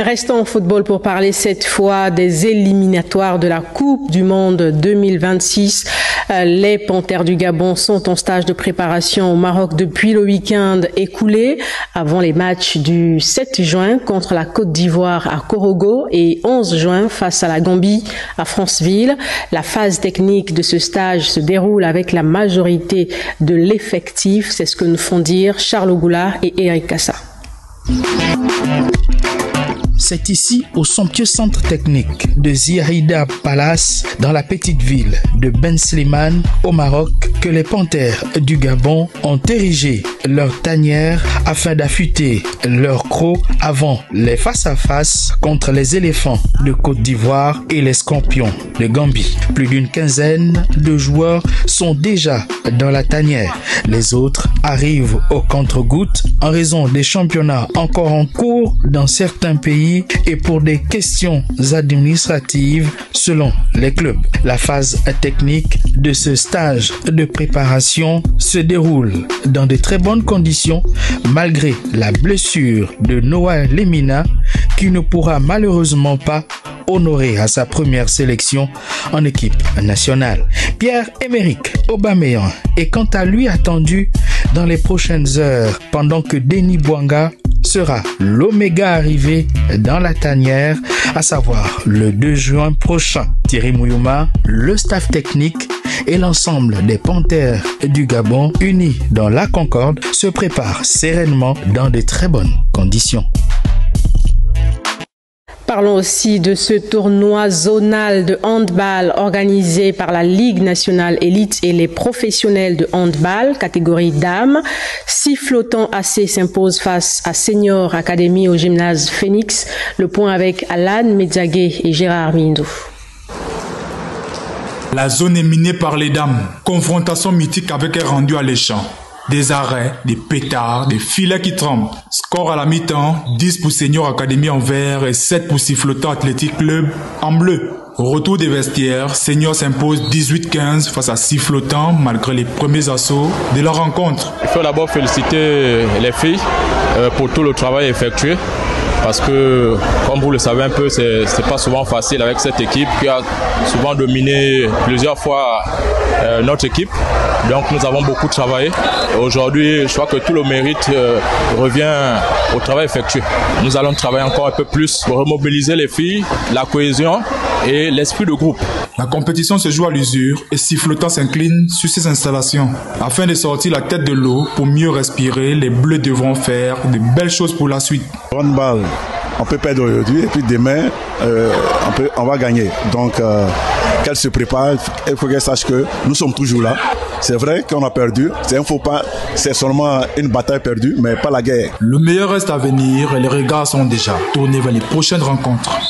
Restons au football pour parler cette fois des éliminatoires de la Coupe du Monde 2026. Les Panthères du Gabon sont en stage de préparation au Maroc depuis le week-end écoulé, avant les matchs du 7 juin contre la Côte d'Ivoire à Korogo et 11 juin face à la Gambie à Franceville. La phase technique de ce stage se déroule avec la majorité de l'effectif. C'est ce que nous font dire Charles Goulard et Eric Kassa. C'est ici, au somptueux centre technique de Ziyarida Palace, dans la petite ville de Ben Slimane, au Maroc, que les Panthères du Gabon ont érigé leur tanière afin d'affûter leur croc avant les face-à-face contre les éléphants de Côte d'Ivoire et les scorpions de Gambie. Plus d'une quinzaine de joueurs sont déjà dans la tanière. Les autres arrivent au compte-gouttes en raison des championnats encore en cours dans certains pays et pour des questions administratives selon les clubs. La phase technique de ce stage de préparation se déroule dans de très bonnes conditions malgré la blessure de Noah Lemina qui ne pourra malheureusement pas honorer à sa première sélection en équipe nationale. Pierre-Emerick Aubameyang est quant à lui attendu dans les prochaines heures pendant que Denis Bouanga sera l'oméga arrivé dans la tanière, à savoir le 2 juin prochain. Thierry Mouyouma, le staff technique et l'ensemble des Panthères du Gabon, unis dans la concorde, se préparent sereinement dans de très bonnes conditions. Parlons aussi de ce tournoi zonal de handball organisé par la Ligue nationale élite et les professionnels de handball, catégorie dames. Sifflotant AC s'impose face à Senior Academy au gymnase Phoenix. Le point avec Alan Medzagué et Gérard Mindou. La zone est minée par les dames. Confrontation mythique avec un rendu alléchant. Des arrêts, des pétards, des filets qui tremblent. Score à la mi-temps, 10 pour Senior Academy en vert et 7 pour Sifflotant Athletic Club en bleu. Au retour des vestiaires, Senior s'impose 18-15 face à Sifflotant malgré les premiers assauts de leur rencontre. Il faut d'abord féliciter les filles pour tout le travail effectué. Parce que, comme vous le savez un peu, c'est pas souvent facile avec cette équipe qui a souvent dominé plusieurs fois notre équipe. Donc nous avons beaucoup travaillé. Aujourd'hui, je crois que tout le mérite revient au travail effectué. Nous allons travailler encore un peu plus pour remobiliser les filles, la cohésion et l'esprit de groupe. La compétition se joue à l'usure et Sifflotant s'incline sur ses installations. Afin de sortir la tête de l'eau pour mieux respirer, les Bleus devront faire de belles choses pour la suite. Handball, on peut perdre aujourd'hui et puis demain, on va gagner. Donc, qu'elle se prépare, il faut qu'elle sache que nous sommes toujours là. C'est vrai qu'on a perdu, c'est un faux pas, c'est seulement une bataille perdue, mais pas la guerre. Le meilleur reste à venir et les regards sont déjà tournés vers les prochaines rencontres.